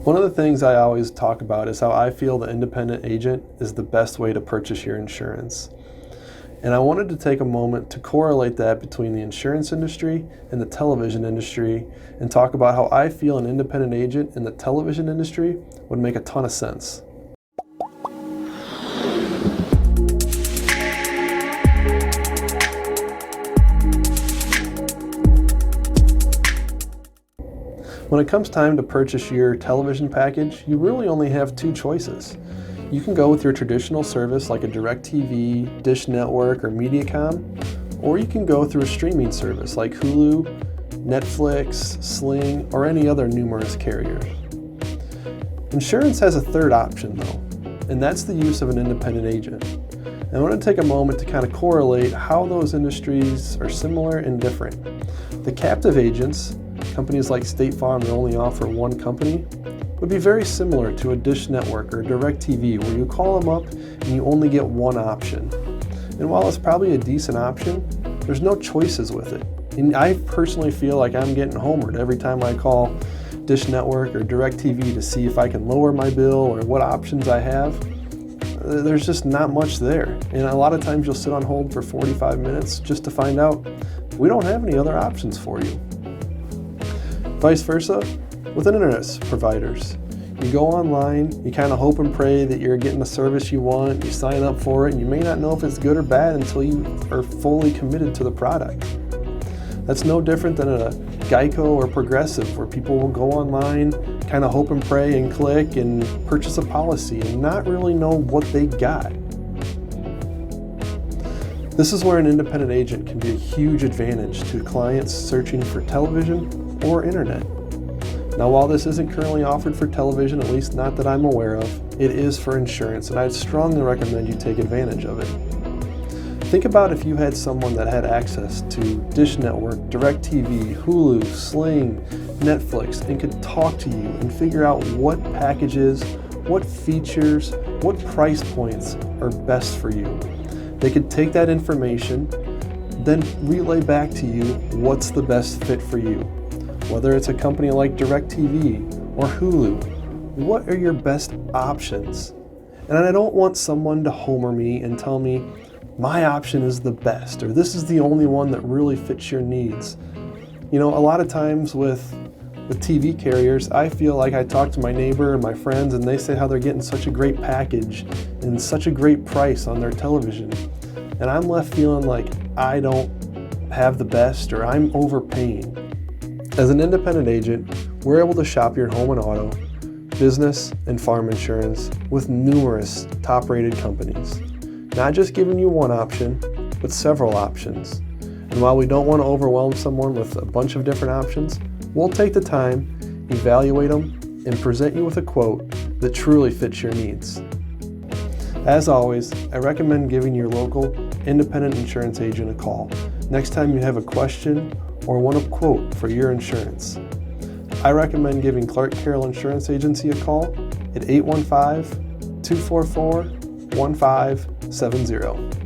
One of the things I always talk about is how I feel the independent agent is the best way to purchase your insurance. And I wanted to take a moment to correlate that between the insurance industry and the television industry and talk about how I feel an independent agent in the television industry would make a ton of sense. When it comes time to purchase your television package, you really only have two choices. You can go with your traditional service like a DirecTv, Dish Network, or Mediacom, or you can go through a streaming service like Hulu, Netflix, Sling, or any other numerous carriers. Insurance has a third option though, and that's the use of an independent agent. And I want to take a moment to kind of correlate how those industries are similar and different. The captive agents, companies like State Farm that only offer one company, would be very similar to a Dish Network or DirecTV where you call them up and you only get one option. And while it's probably a decent option, there's no choices with it. And I personally feel like I'm getting homered every time I call Dish Network or DirecTV to see if I can lower my bill or what options I have. There's just not much there. And a lot of times you'll sit on hold for 45 minutes just to find out we don't have any other options for you. Vice versa with internet providers. You go online, you kind of hope and pray that you're getting the service you want, you sign up for it, and you may not know if it's good or bad until you are fully committed to the product. That's no different than a Geico or Progressive where people will go online, kind of hope and pray and click and purchase a policy and not really know what they got. This is where an independent agent can be a huge advantage to clients searching for television or internet. Now, while this isn't currently offered for television, at least not that I'm aware of, it is for insurance, and I'd strongly recommend you take advantage of it. Think about if you had someone that had access to Dish Network, DirecTV, Hulu, Sling, Netflix, and could talk to you and figure out what packages, what features, what price points are best for you. They could take that information, then relay back to you what's the best fit for you. Whether it's a company like DirecTV or Hulu, what are your best options? And I don't want someone to homer me and tell me my option is the best or this is the only one that really fits your needs. You know, a lot of times with TV carriers, I feel like I talk to my neighbor and my friends and they say how they're getting such a great package and such a great price on their television. And I'm left feeling like I don't have the best or I'm overpaying. As an independent agent, we're able to shop your home and auto, business, and farm insurance with numerous top-rated companies. Not just giving you one option, but several options. And while we don't want to overwhelm someone with a bunch of different options, we'll take the time, evaluate them, and present you with a quote that truly fits your needs. As always, I recommend giving your local independent insurance agent a call next time you have a question or want a quote for your insurance. I recommend giving Clark Carroll Insurance Agency a call at 815-244-1570.